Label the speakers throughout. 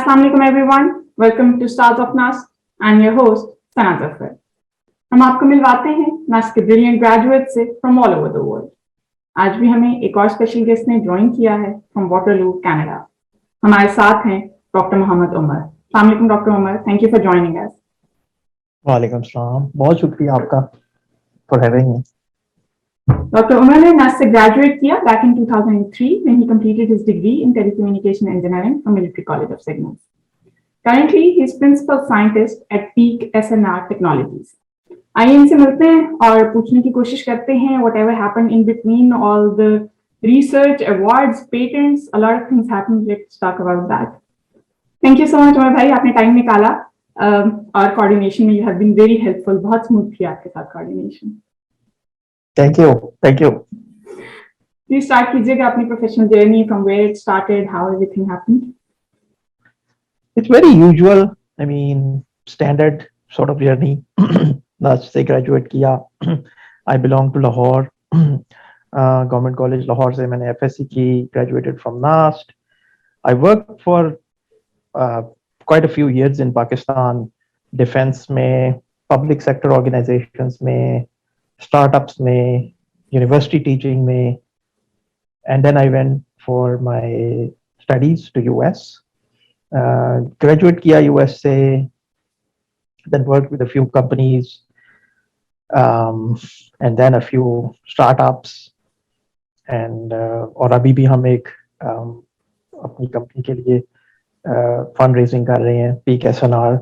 Speaker 1: Assalamu alaikum everyone. Welcome to Stars of NAS. I'm your host सना जफर. हम आपको मिलवाते हैं नास के ब्रिलियंट ग्रेजुएट से from all over the world. आज भी हमें एक और स्पेशल गेस्ट ने ज्वाइन किया है फ्रॉम वाटरलू कनाडा. हमारे साथ हैं डॉक्टर मोहम्मद उमर. अस्सलाम वालेकुम doctor Umar. Thank you for joining us.
Speaker 2: वालेकुम सलाम. बहुत शुक्रिया आपका for having me.
Speaker 1: Dr. Umar ने NAS से graduate किया back in 2003 when he completed his degree in telecommunication engineering from Military College of Signals. Currently, he is principal scientist at Peak SNR Technologies. आइए इनसे मिलते हैं और पूछने की कोशिश करते हैं whatever happened in between all the research, awards, patents, a lot of things happened. Let's talk about that. Thank you so much Umar भाई, आपने टाइम निकाला और coordination में you have been very helpful. बहुत smooth थी आपके साथ coordination.
Speaker 2: Thank you.
Speaker 1: Please start कीजिएगा अपनी professional journey from where it started, how everything happened.
Speaker 2: It's very usual. I mean, standard sort of journey. NAS से graduate किया. I belong to Lahore. Government College Lahore से मैंने FSC की. Graduated from NAS. I worked for quite a few years in Pakistan. Defense में, public sector organizations में, startups में, university teaching में, and then I went for my studies to US. Graduate किया US से, then worked with a few companies, and then a few startups, and और अभी भी हम एक अपनी कंपनी के लिए फंड रेजिंग कर रहे हैं, पीक SNR,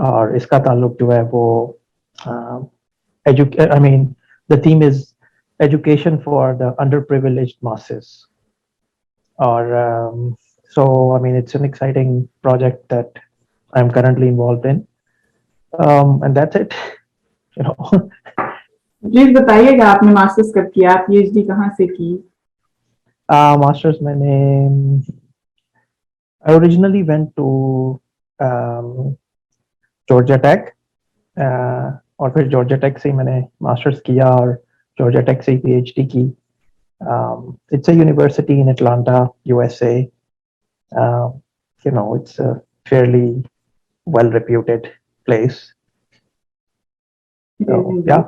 Speaker 2: और इसका ताल्लुक जो है वो I mean, the theme is education for the underprivileged masses. Or so I mean, it's an exciting project that I'm currently involved in, and that's it. You know.
Speaker 1: Please बताइएगा आपने masters कब किया, पीएचडी कहाँ से की?
Speaker 2: Masters मैंने I originally went to Georgia Tech, और फिर Georgia Tech से मैंने मास्टर्स किया और Georgia Tech से पीएचडी की. It's a university in Atlanta, USA. You know, it's a fairly well-reputed place. So, yeah.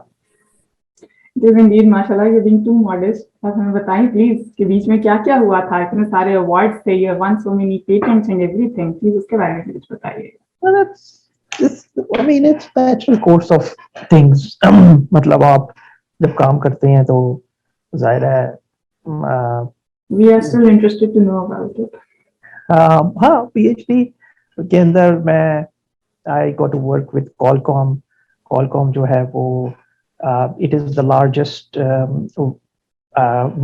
Speaker 1: It is indeed, माशाल्लाह, you're being too modest. आप हमें बताएं प्लीज कि बीच में क्या क्या हुआ था, इतने सारे अवार्ड्स थे, you have won so many patents and everything. Please उसके बारे में कुछ बताइएगा.
Speaker 2: Well, I mean, it's natural course of things. मतलब आप जब काम करते हैं तो जाहिर है.
Speaker 1: We are still interested to know about it.
Speaker 2: हाँ, PhD के अंदर मैं I got to work with Qualcomm. Qualcomm जो है वो it is the largest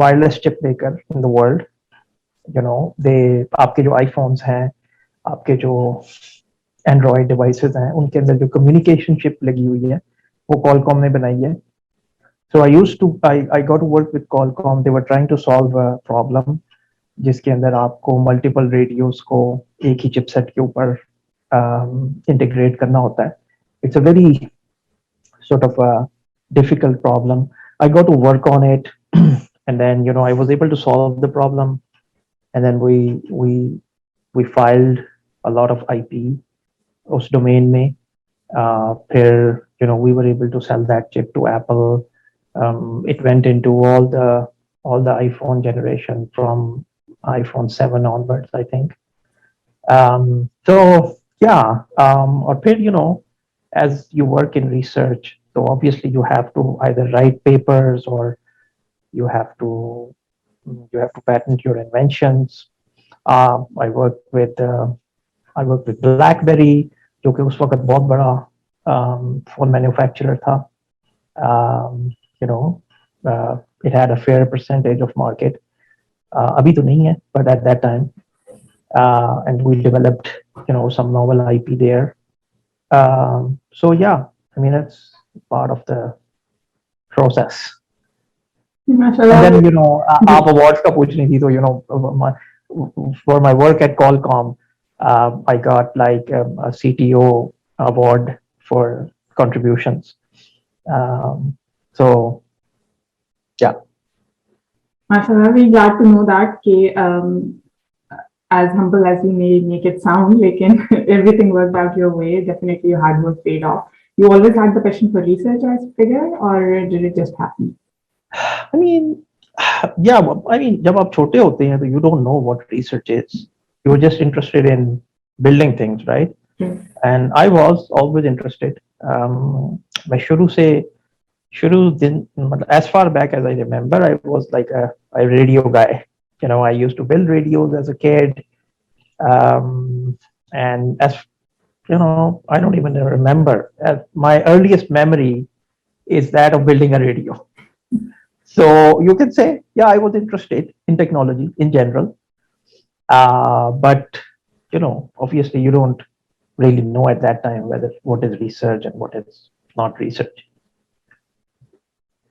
Speaker 2: wireless chip maker in the world. You know, आपके जो iPhones हैं, आपके जो Android devices हैं, उनके अंदर जो communication chip लगी हुई है, वो Qualcomm ने बनाई है. So I got to work with Qualcomm. They were trying to solve a problem जिसके अंदर आपको multiple radios को एक ही chipset के ऊपर integrate करना होता है. It's a very sort of a difficult problem. I got to work on it, and then I was able to solve the problem, and then we filed a lot of IP उस domain में. फिर we were able to sell that chip to Apple. It went into all the iPhone generation from iPhone 7 onwards, I think. So yeah, or फिर as you work in research, so obviously you have to either write papers or you have to patent your inventions. I worked with BlackBerry, जो कि उस वक्त बहुत बड़ा phone manufacturer था. It had a fair percentage of market. अभी तो नहीं है, but at that time, and we developed some novel IP there. So yeah, I mean, it's part of the process. And then आप awards का पूछ रही थी, तो for my work at Qualcomm, I got like a CTO award for contributions. So yeah.
Speaker 1: Mashallah, we're glad to know that कि as humble as you may make it sound, lekin everything worked out your way. Definitely your hard work paid off. You always had the passion for research, I figure, or did it just happen?
Speaker 2: I mean, yeah, I mean, जब आप छोटे होते हैं तो you don't know what research is. You're just interested in building things, right?
Speaker 1: Yes.
Speaker 2: And I was always interested. मैं शुरू दिन मतलब as far back as I remember, I was like a radio guy. You know, I used to build radios as a kid. And as you know, I don't even remember. My earliest memory is that of building a radio. So you can say, yeah, I was interested in technology in general. But you know, obviously, you don't really know at that time whether what is research and what is not research.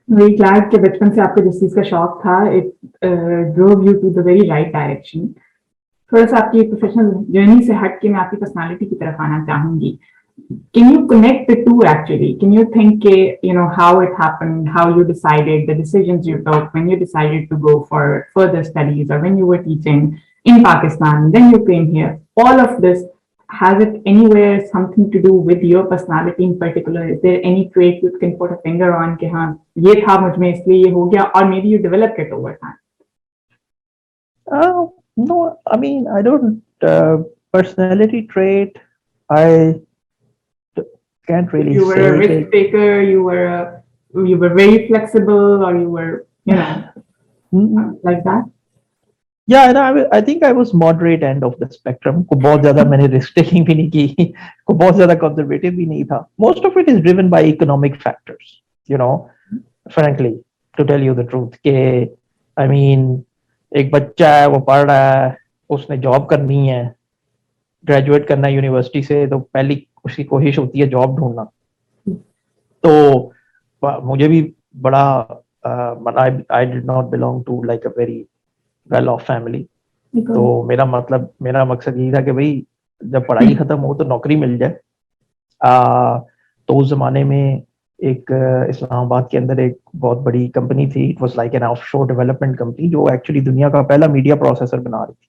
Speaker 1: Very glad कि बचपन से आपको जिस चीज का शौक था, it drove you to the very right direction. थोड़ा सा आपकी प्रोफेशनल जर्नी से हट के मैं आपकी पर्सनालिटी की तरफ आना चाहूंगी. Can you connect the two actually? Can you think, how it happened, how you decided, the decisions you took when you decided to go for further studies or when you were teaching in Pakistan, then you came here? All of this, has it anywhere something to do with your personality in particular? Is there any trait you can put a finger on कि हाँ ये था मुझ में इसलिए ये हो गया, or maybe you developed it over time?
Speaker 2: No, I mean, I don't. Personality trait, I can't really
Speaker 1: You were
Speaker 2: say.
Speaker 1: a risk taker, you were very flexible, or you were, like that?
Speaker 2: Yeah, and I think I was moderate end of the spectrum. को बहुत ज़्यादा मैंने risk taking भी नहीं की, को बहुत ज़्यादा conservative भी नहीं था. Most of it is driven by economic factors, frankly, to tell you the truth. कि, I mean, एक बच्चा है वो पढ़ रहा है, उसने जॉब करनी है, ग्रेजुएट करना है यूनिवर्सिटी से, तो पहली उसकी कोशिश होती है जॉब ढूंढना. तो मुझे भी बड़ा I did not belong to like a very well off family. तो मेरा मकसद यही था कि भाई जब पढ़ाई खत्म हो तो नौकरी मिल जाए. तो उस जमाने में एक इस्लामाबाद के अंदर एक बहुत बड़ी कंपनी थी. It was like an offshore development company जो एक्चुअली दुनिया का पहला मीडिया प्रोसेसर बना रही थी,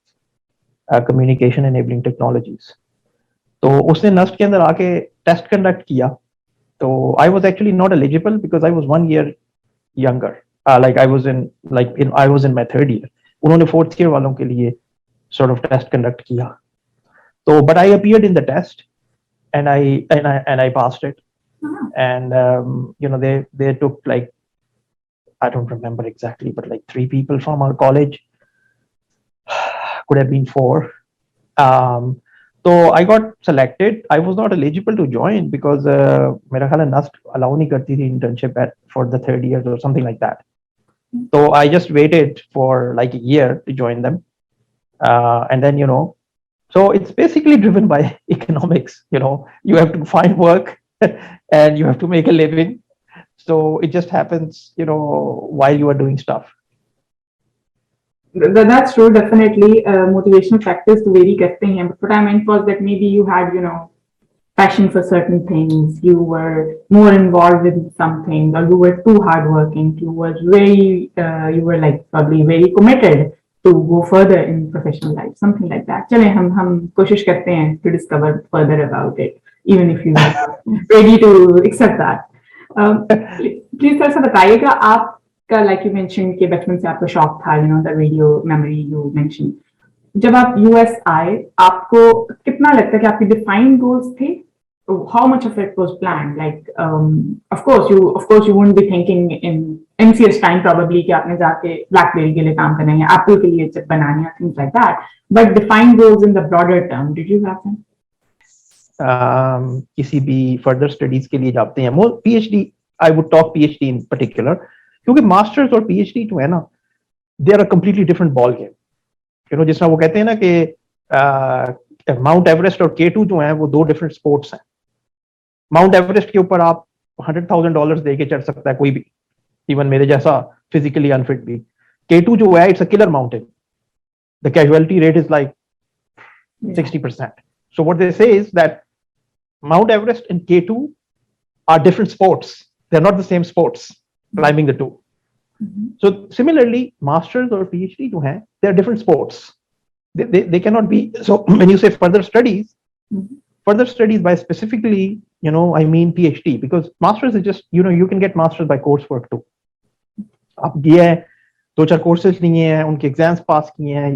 Speaker 2: कम्युनिकेशन एनेबलिंग टेक्नोलॉजीज. तो उसने नस्ट के अंदर आके टेस्ट कंडक्ट किया. तो I was actually not eligible because I was 1 year younger. Like I was in my 3rd year. उन्होंने 4th year वालों के लिए sort of test conduct किया. तो but I appeared in the test and I passed it. And they took like, I don't remember exactly, but like 3 people from our college, could have been 4. So I got selected. I was not eligible to join because मेरा ख्याल है NUST allow नहीं करती थी internship for the 3rd year or something like that. So I just waited for like a year to join them. And then, so it's basically driven by economics. You have to find work and you have to make a living. So it just happens, while you are doing stuff.
Speaker 1: That's true, definitely. Motivational factors to vary करते हैं. But what I meant was that maybe you had, passion for certain things. You were more involved in something, or you were too hardworking. You were like probably very committed to go further in professional life, something like that. चलें हम कोशिश करते हैं to discover further about it, even if you are ready to accept that. Please थोड़ा सा बताइएगा आपका, like you mentioned कि बचपन से आपको शौक था, the radio memory you mentioned. जब आप यूएस आए, आपको कितना लगता है कि आपकी डिफाइंड गोल्स थे? How much of it was planned? Like, of course you wouldn't be thinking in MCS time probably कि आपने जाके BlackBerry के लिए काम करना है, Apple के लिए चिप बनानी है, things like that. But defined goals in the broader term, did you have them?
Speaker 2: किसी भी further studies के लिए जाते हैं, more PhD, I would talk PhD in particular, क्योंकि मास्टर्स और PhD जो है ना, they are a completely different ball game. जिस तरह वो कहते हैं ना कि माउंट एवरेस्ट और K2 जो है वो 2 डिफरेंट स्पोर्ट्स हैं. माउंट एवरेस्ट के ऊपर आप $100,000 दे के चढ़ सकता है कोई भी, इवन मेरे जैसा फिजिकली अनफिट भी. K2 जो है, it's a killer mountain. The casualty rate is like 60%. So what they say is that Mount Everest and K2 are different sports. They're not the same sports, climbing the two. So similarly, masters or PhD जो हैं, they are different sports. they cannot be. So when you say further studies,
Speaker 1: Mhm.
Speaker 2: further studies by specifically, I mean PhD, because masters is just, you can get masters by coursework too. आप किए हैं, दो चार courses लिए हैं, उनके exams pass किए हैं,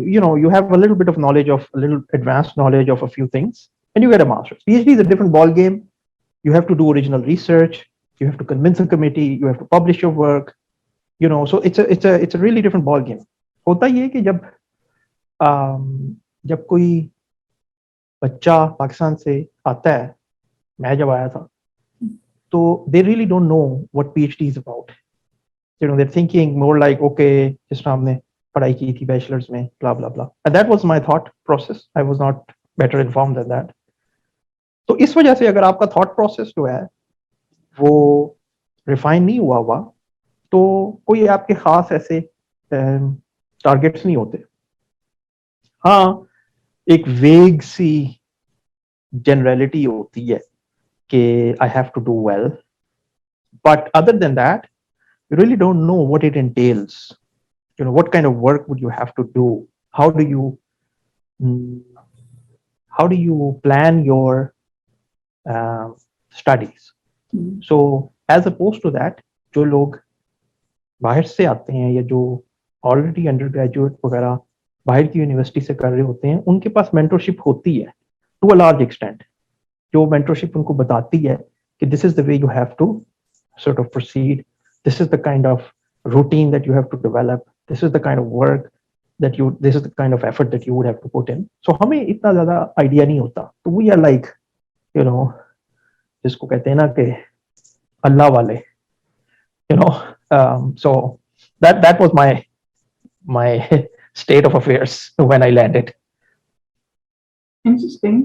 Speaker 2: you have a little bit of knowledge, of a little advanced knowledge of a few things, and you get a master's. PhD is a different ball game. You have to do original research. You have to convince a committee. You have to publish your work. So it's a really different ball game. होता ये है कि जब कोई बच्चा पाकिस्तान से आता है, मैं जब आया था, तो they really don't know what PhD is about. They're thinking more like, okay, जिस तरह हमने पढ़ाई की थी बैचलर्स में, blah blah blah. And that was my thought process. I was not better informed than that. तो इस वजह से अगर आपका thought process जो है वो रिफाइन नहीं हुआ हुआ, तो कोई आपके खास ऐसे टारगेट्स नहीं होते. हाँ, एक वेग सी जनरलिटी होती है कि I have to do well, but other than that you really don't know what it entails. What kind of work would you have to do? How do you plan your studies?
Speaker 1: Mhm.
Speaker 2: So as opposed to that, जो लोग बाहर से आते हैं या जो already under graduate वगैरह बाहर की यूनिवर्सिटी से कर रहे होते हैं, उनके पास मेंटरशिप होती है टू अ लार्ज एक्सटेंट, जो मेंटरशिप उनको बताती है कि this is the way you have to sort of proceed. This is the kind of routine that you have to develop. This is the kind of work this is the kind of effort that you would have to put in. So हमें इतना ज्यादा idea नहीं होता. तो we are like, जिसको कहते हैं ना कि अल्लाह वाले, so that was my state of affairs when I landed.
Speaker 1: Interesting.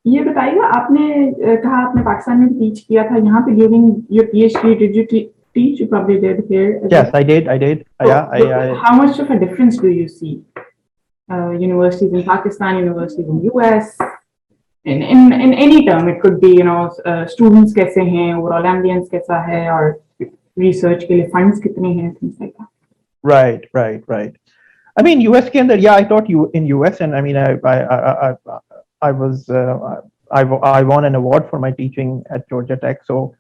Speaker 1: ये बताइएगा, आपने कहा आपने पाकिस्तान में टीच किया था, यहाँ पे during your PhD did you teach? You probably did here.
Speaker 2: Yes, I did.
Speaker 1: How much of a difference do you see? Universities in Pakistan, universities in US, in any term, it could be students कैसे हैं, overall ambience कैसा है, और research के लिए funds कितने हैं, things like that.
Speaker 2: Right. I mean, US के अंदर, I taught you in US, and I mean, I was I won an award for my teaching at Georgia Tech. So,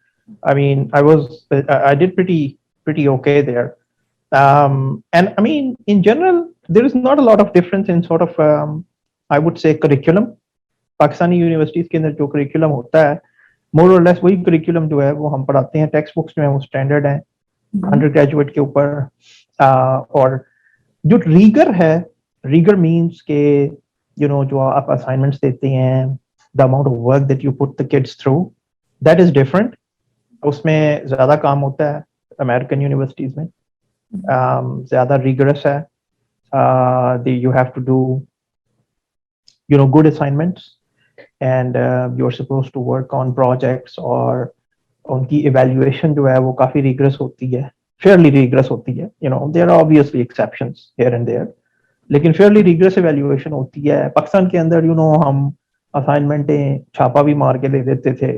Speaker 2: I mean, I did pretty okay there. And I mean, in general, there is not a lot of difference in sort of I would say curriculum. Pakistani universities के अंदर जो curriculum होता है, more or less वही curriculum जो है वो हम पढ़ाते हैं. टेक्स्ट बुक्स जो है वो स्टैंडर्ड है अंडर ग्रेजुएट के ऊपर. और जो रीगर है, रीगर मीन्स के जो आप असाइनमेंट्स देते हैं, the amount of work that you put the kids through, that is different. उसमें ज्यादा काम होता है अमेरिकन यूनिवर्सिटीज में, ज्यादा रिगरस है. You have to do good assignments, and you're supposed to work on projects, और उनकी evaluation जो है वो काफी rigorous होती है, fairly rigorous होती है. There are obviously exceptions here and there, लेकिन fairly rigorous evaluation होती है. पाकिस्तान के अंदर हम असाइनमेंटें छापा भी मार के दे देते थे,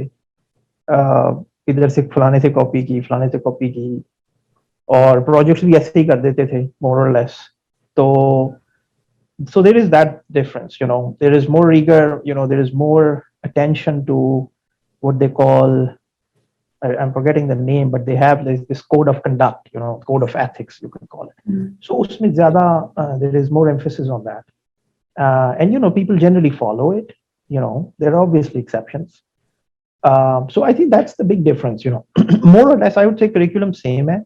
Speaker 2: इधर से फलाने से कॉपी की, फलाने से कॉपी की, और प्रोजेक्ट्स भी ऐसे ही कर देते थे more or less. So there is that difference. There is more rigor, there is more attention to what they call, I'm forgetting the name, but they have this code of conduct, code of ethics, you can call it. So usme zyada, there is more emphasis on that. And people generally follow it. There are obviously exceptions. So I think that's the big difference. More or less, I would say curriculum same hai.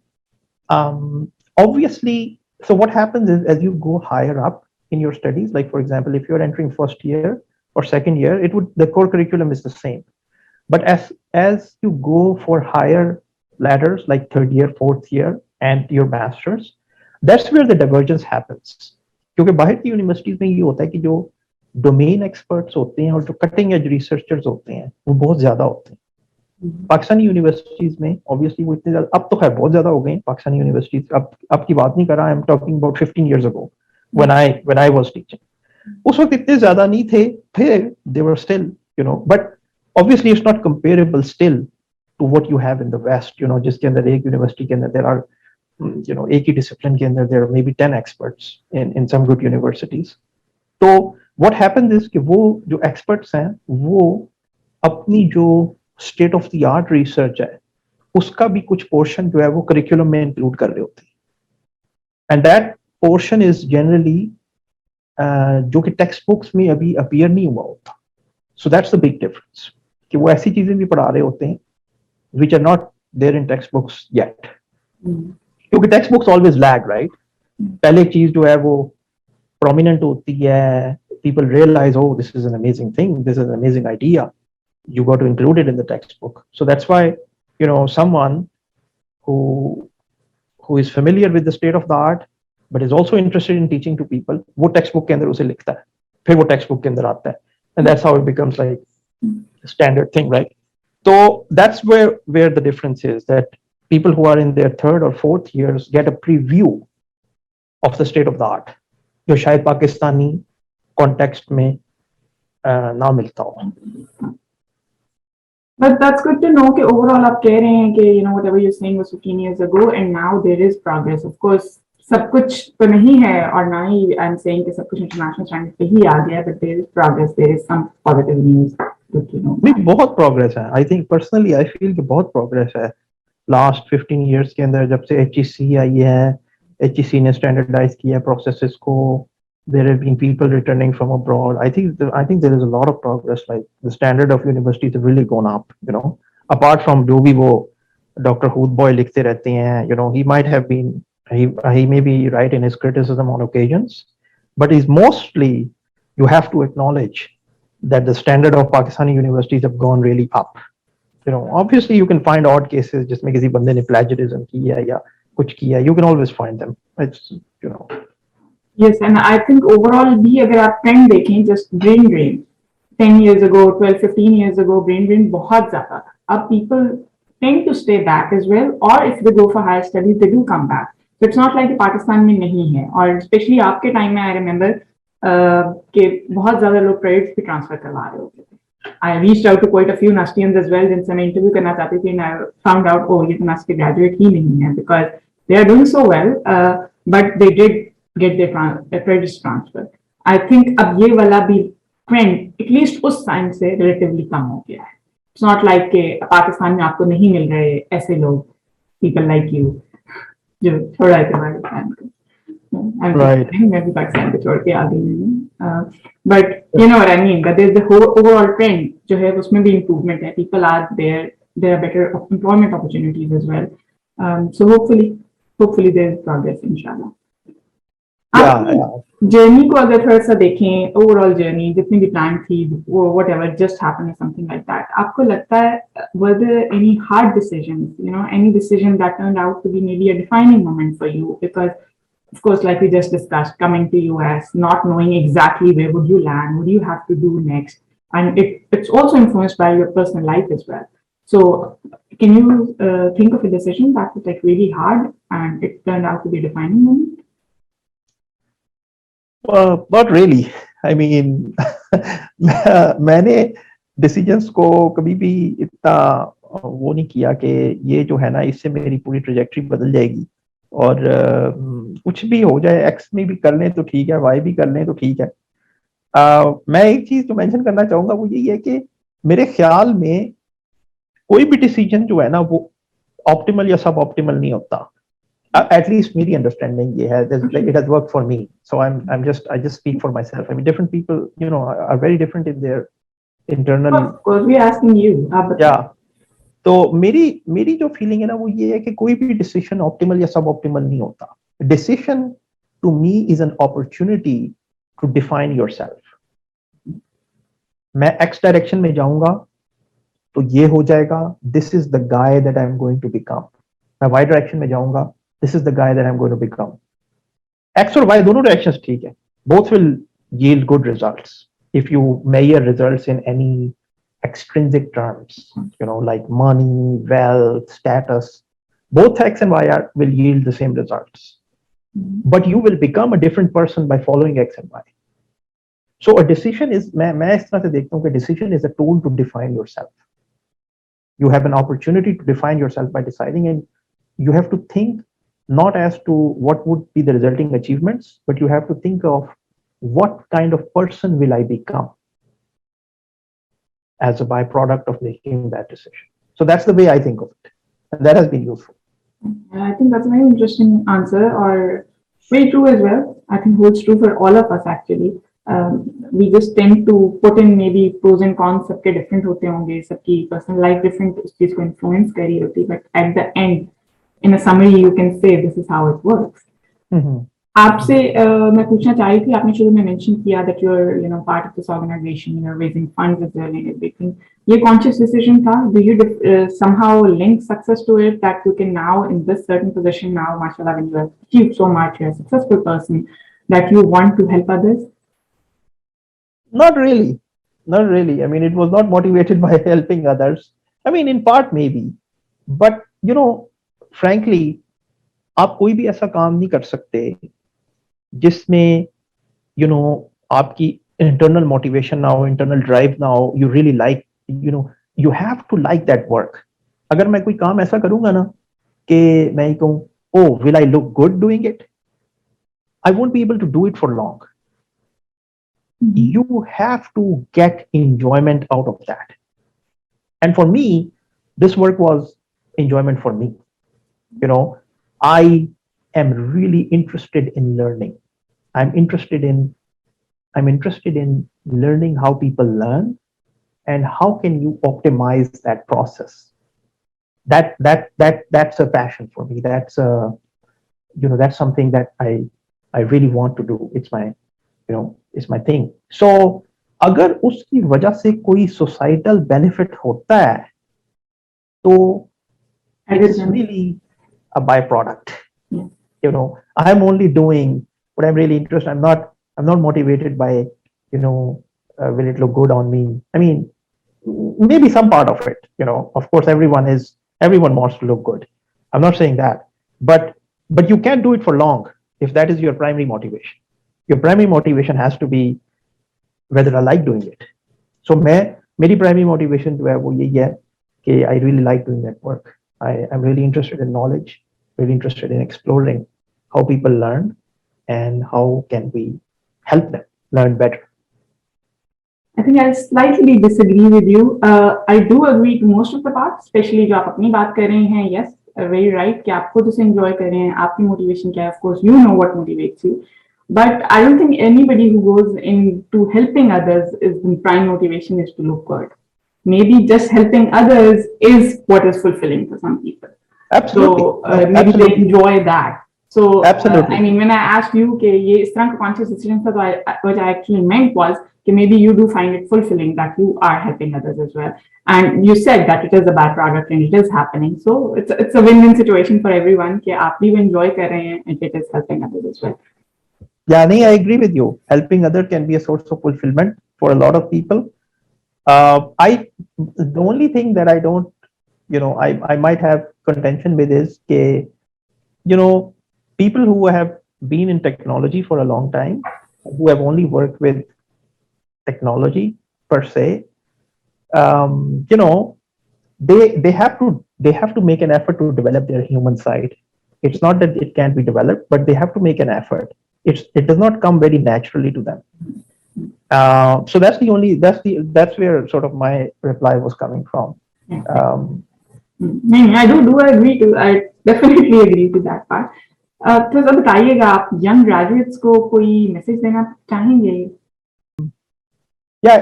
Speaker 2: Obviously, so what happens is, as you go higher up in your studies, like for example, if you're entering first year or second year, the core curriculum is the same. But as you go for higher ladders, like third year, fourth year, and your masters, that's where the divergence happens. क्योंकि बाहर की universities में ये होता है कि जो domain experts होते हैं और जो कटिंग एज रिसर्चर्स होते हैं वो बहुत ज्यादा होते हैं. पाकिस्तानी यूनिवर्सिटीज में ऑब्वियसली वो इतने ज्यादा, अब तो खैर बहुत ज्यादा हो गए पाकिस्तानी यूनिवर्सिटीज. अब की बात नहीं कर रहा, I am talking about 15 years ago when I was teaching. उस वक्त इतने ज्यादा नहीं थे, they were still, but obviously it's not comparable still to what you have in the West, जिसके अंदर एक यूनिवर्सिटी के अंदर there are एक ही डिसिप्लिन के अंदर there are maybe 10 experts in some good universities. तो what happens is कि वो जो experts हैं वो अपनी जो state of the art research है उसका भी कुछ portion जो है वो curriculum में include कर रहे होते हैं, and that portion is generally जो कि टेक्स्ट बुक्स में अभी अपीयर नहीं हुआ होता. So that's the big difference कि वो ऐसी चीजें भी पढ़ा रहे होते हैं which are not there in text books yet, क्योंकि text books always lag, right. पहले एक चीज जो है वो प्रोमिनेंट होती है, people realize, oh, this is an amazing thing, this is an amazing idea, you got to include it in the textbook. So that's why, someone who is familiar with the state of the art but is also interested in teaching to people, वो textbook के अंदर उसे लिखता है, फिर वो textbook के अंदर आता है, and that's how it becomes like a standard thing, right? So that's where the difference is, that people who are in their third or fourth years get a preview of the state of the art, जो शायद Pakistani context में ना मिलता हो.
Speaker 1: But that's good to know कि overall आप कह रहे हैं कि whatever you're saying was 15 years ago and now there is progress. Of course सब कुछ तो नहीं है और ना ही I'm saying कि सब कुछ international standard पे ही आ गया, but there is progress, there is some positive news.
Speaker 2: नहीं, बहुत progress है. I think personally I feel कि बहुत progress है. Last 15 years के अंदर जब से HEC आई है, HEC ने standardize किया processes को, there have been people returning from abroad. I think there is a lot of progress. Like the standard of universities have really gone up. Apart from जो भी वो Dr. Hood Boy लिखते रहते हैं, he might have been, he may be right in his criticism on occasions, but is mostly, you have to acknowledge that the standard of Pakistani universities have gone really up. Obviously you can find odd cases जिसमें किसी बंदे ने plagiarism किया या कुछ किया. You can always find them. It's
Speaker 1: Yes, and I think overall भी अगर आप trend देखें, just brain drain 10 years ago, 12, 15 years ago, brain drain बहुत ज़्यादा था. अब people tend to stay back as well, or if they go for higher studies, they do come back. So it's not like Pakistan में नहीं है, और especially आपके time में I remember कि बहुत ज़्यादा लोग credits भी transfer करवा रहे होते थे. I reached out to quite a few Nastians as well जिनसे मैं interview करना चाहती थी, and I found out, oh, ये तो Nasti graduate ही नहीं है, because they are doing so well, but they did get their credits transfer. I think अब ये वाला भी trend at least उस time से relatively कम हो गया है. It's not like कि पाकिस्तान में आपको नहीं मिल रहे ऐसे लोग, people like you, जो छोड़ आए थे पाकिस्तान को.
Speaker 2: Right.
Speaker 1: मैं भी पाकिस्तान को छोड़ के आ गई हूँ. But you know what I mean. But there's the whole overall trend जो है उसमें भी improvement है. People are there. There are better employment opportunities as well. So hopefully there is progress, inshallah. Journey को अगर थोड़ा सा देखें, ओवरऑल जर्नी जितनी भी प्लान थी, whatever just happened or something like that, आपको लगता है were there any hard decisions, any decision that turned out to be maybe a defining moment for you? Because of course, like we just discussed, coming to US, not knowing exactly where would you land, what do you have to do next, and it's also influenced by your personal life as well. So can you think of a decision that was like really hard and it turned out to be a defining moment?
Speaker 2: Not really. I mean, मैंने decisions को कभी भी इतना वो नहीं किया कि ये जो है ना इससे मेरी पूरी trajectory बदल जाएगी और कुछ भी हो जाए, X में भी कर लें तो ठीक है, Y भी कर लें तो ठीक है. मैं एक चीज जो मेंशन करना चाहूंगा वो यही है कि मेरे ख्याल में कोई भी डिसीजन जो है ना वो ऑप्टिमल या सब ऑप्टिमल नहीं होता. At least मेरी अंडरस्टैंडिंग ये है, like it has worked for me, so I just speak for myself. I mean, different people are very different in their internal.
Speaker 1: Of course, we are asking you.
Speaker 2: Yeah. तो मेरी जो feeling है ना वो ये है कि कोई भी डिसीजन ऑप्टिमल या सब ऑप्टिमल नहीं होता. Decision to me is an opportunity to define yourself. मैं एक्स डायरेक्शन में जाऊंगा तो ये हो जाएगा, this is the guy that I am going to become. मैं वाई डायरेक्शन में जाऊंगा, this is the guy that I'm going to become. X और Y दोनों directions ठीक है. Both will yield good results if you measure results in any extrinsic terms, like money, wealth, status. Both X and Y will yield the same results. But you will become a different person by following X and Y. So a decision is, मैं इस तरह से देखता हूँ कि decision is a tool to define yourself. You have an opportunity to define yourself by deciding, and you have to think not as to what would be the resulting achievements, but you have to think of what kind of person will I become as a byproduct of making that decision. So that's the way I think of it. And that has been useful.
Speaker 1: I think that's a very interesting answer, or very true as well. I think holds true for all of us actually. We just tend to put in maybe pros and cons सबके different होते होंगे, सबकी personal life different उस चीज को influence करी होती, but at the end, in a summary, you can say this is how it works.
Speaker 2: Mhm.
Speaker 1: आपसे मैं पूछना चाह रही थी, आपने शुरू में मेंशन किया that you're part of this organization, you're raising funds as well and everything. ये conscious decision था? Do you somehow link success to it, that you can now in this certain position now, mashallah, when you have achieved so much, you're a successful person, that you want to help others?
Speaker 2: Not really. Not really. I mean, it was not motivated by helping others. I mean, in part maybe, but frankly, आप कोई भी ऐसा काम नहीं कर सकते जिसमें आपकी internal motivation ना हो, internal drive ना हो, you really like, you have to like that work. अगर मैं कोई काम ऐसा करूंगा ना कि मैं ही कहूँ, oh, will I look good doing it? I won't be able to do it for long. You have to get enjoyment out of that. And for me, this work was enjoyment for me. I am really interested in learning. I'm interested in learning how people learn and how can you optimize that process. That's a passion for me. That's that's something that I really want to do. It's my thing. So अगर उसकी वजह से कोई societal benefit होता है तो it's really a byproduct. I'm only doing what I'm really interested. I'm not motivated by will it look good on me. I mean, maybe some part of it. Of course, everyone wants to look good. I'm not saying that, but you can't do it for long if that is your primary motivation. Your primary motivation has to be whether I like doing it. So मेरी primary motivation जो है वो यही है कि I really like doing that work. I'm really interested in knowledge, really interested in exploring how people learn and how can we help them learn better.
Speaker 1: I think I slightly disagree with you. I do agree to most of the parts, especially जो आप अपनी बात कर रहे हैं. Yes, very right कि आप खुद उसे enjoy कर रहे हैं. आपकी motivation क्या है? Of course, you know what motivates you. But I don't think anybody who goes into helping others is the prime motivation is to look good. Maybe just helping others is what is fulfilling for some people.
Speaker 2: Absolutely.
Speaker 1: So maybe
Speaker 2: Absolutely.
Speaker 1: they enjoy that. So
Speaker 2: Absolutely.
Speaker 1: I mean, when I asked you कि ये इस तरह का conscious decision था, what I actually meant was that maybe you do find it fulfilling that you are helping others as well. And you said that it is a bad product and it is happening. So it's a win-win situation for everyone कि आप भी enjoy कर रहे हैं and it is helping others as well.
Speaker 2: Yeah, I agree with you. Helping other can be a source of fulfillment for a lot of people. The only thing that I don't, I might have contention with is that, people who have been in technology for a long time, who have only worked with technology per se, they have to make an effort to develop their human side. It's not that it can't be developed, but they have to make an effort. It does not come very naturally to them. So that's where sort of my reply was coming from.
Speaker 1: I do agree to. I definitely agree to that part. तो अब बताइएगा आप young graduates को कोई message देना चाहेंगे?
Speaker 2: Yeah,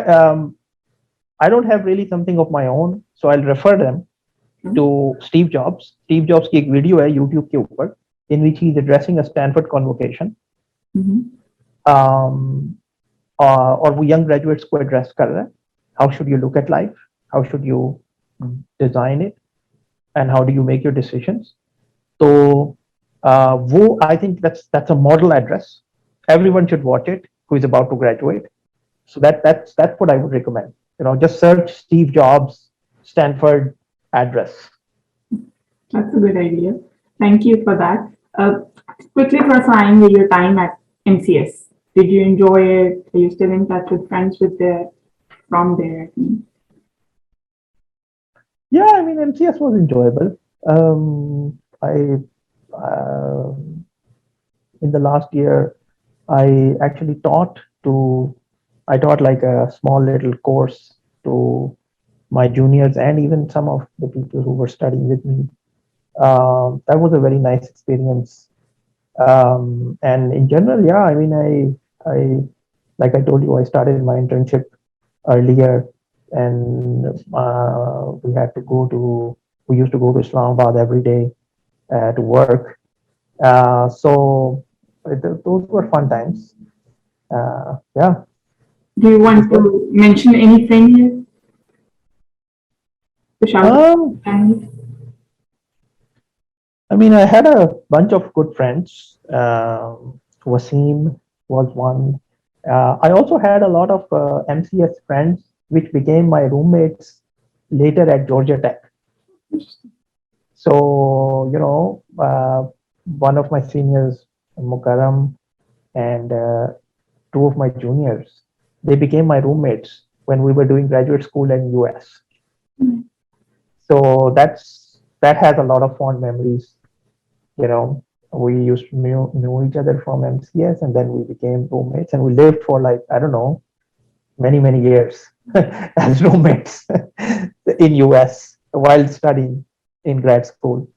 Speaker 2: I don't have really something of my own, so I'll refer them to Steve Jobs. Steve Jobs की एक वीडियो है YouTube के ऊपर, in which he is addressing a Stanford convocation. और वो young graduates को address कर रहा है. How should you look at life? How should you design it? And how do you make your decisions? So, I think that's a model address. Everyone should watch it who is about to graduate. So that's what I would recommend. Just search Steve Jobs Stanford address.
Speaker 1: That's a good idea. Thank you for that. Quickly clarifying your time at MCS. Did you enjoy it? Are you still in touch with friends from there?
Speaker 2: Yeah, I mean, MCS was enjoyable. in the last year, I actually I taught like a small little course to my juniors and even some of the people who were studying with me. That was a very nice experience. And in general, yeah, I mean, like I told you, I started my internship earlier, and we used to go to Islamabad every day to work. Those were fun times. Yeah.
Speaker 1: Do you
Speaker 2: It was
Speaker 1: want
Speaker 2: good.
Speaker 1: to mention anything here to shout out?
Speaker 2: Um,
Speaker 1: And
Speaker 2: I mean, I had a bunch of good friends. Wasim was one. I also had a lot of MCS friends, which became my roommates later at Georgia Tech. So, one of my seniors, Mukarram, and two of my juniors, they became my roommates when we were doing graduate school in US. So that has a lot of fond memories. You know, we used to knew each other from MCS, and then we became roommates, and we lived for like, I don't know, many years as roommates in US while studying in grad school.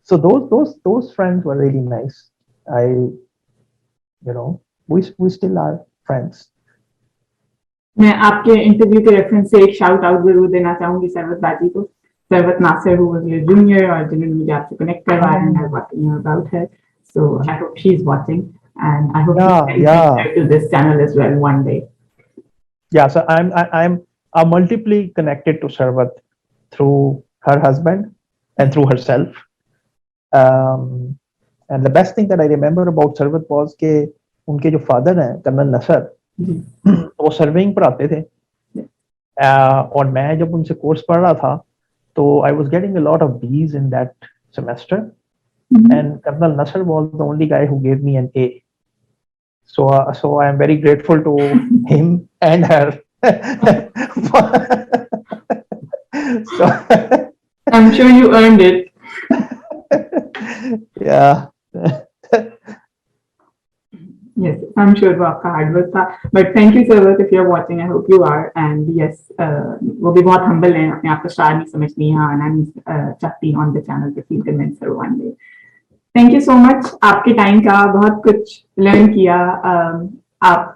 Speaker 2: So those friends were really nice. We still are friends.
Speaker 1: मैं आपके interview के reference से एक shout out जरूर देना चाहूंगी सरवत बाजी को, Sarwat Nasir who was your junior और जिन्होंने मुझे आपसे कनेक्ट करवाया and I was about her. So I hope she's watching and I hope
Speaker 2: Yeah,
Speaker 1: you can
Speaker 2: yeah.
Speaker 1: connect her to this channel as well one day.
Speaker 2: Yeah, so I'm multiply connected to Sarvat through her husband and through herself. And the best thing that I remember about Sarvat was कि उनके जो father हैं colonel नसर, वो serving पढ़ाते थे. और मैं जब उनसे कोर्स पढ़ रहा था तो I was getting a lot of B's in that semester, and Colonel Nasser was the only guy who gave me an A. So I am very grateful to him and her. So
Speaker 1: I'm sure you earned it.
Speaker 2: yeah.
Speaker 1: Yes, I'm sure वो आपका hard work था. But thank you Sarwat if you're watching. I hope you are. And yes, वो भी बहुत humble हैं, अपने आप को स्टार नहीं समझती हैं, and I'm चाहती on the channel to feel convinced her one day. Thank you so much. आपके टाइम का बहुत कुछ लर्न किया. आप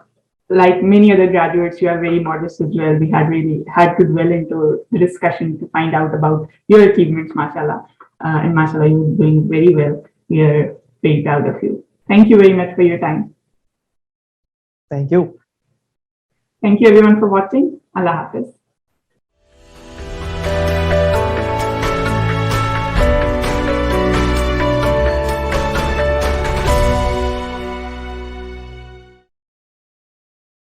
Speaker 1: like many other graduates, you are very modest as well. We had really had to dwell into the discussion to find out about your achievements, mashallah. And mashallah, you're doing very well. We are very proud of you. Thank you very much for your time.
Speaker 2: Thank you.
Speaker 1: Thank you everyone for watching. Allah Hafiz.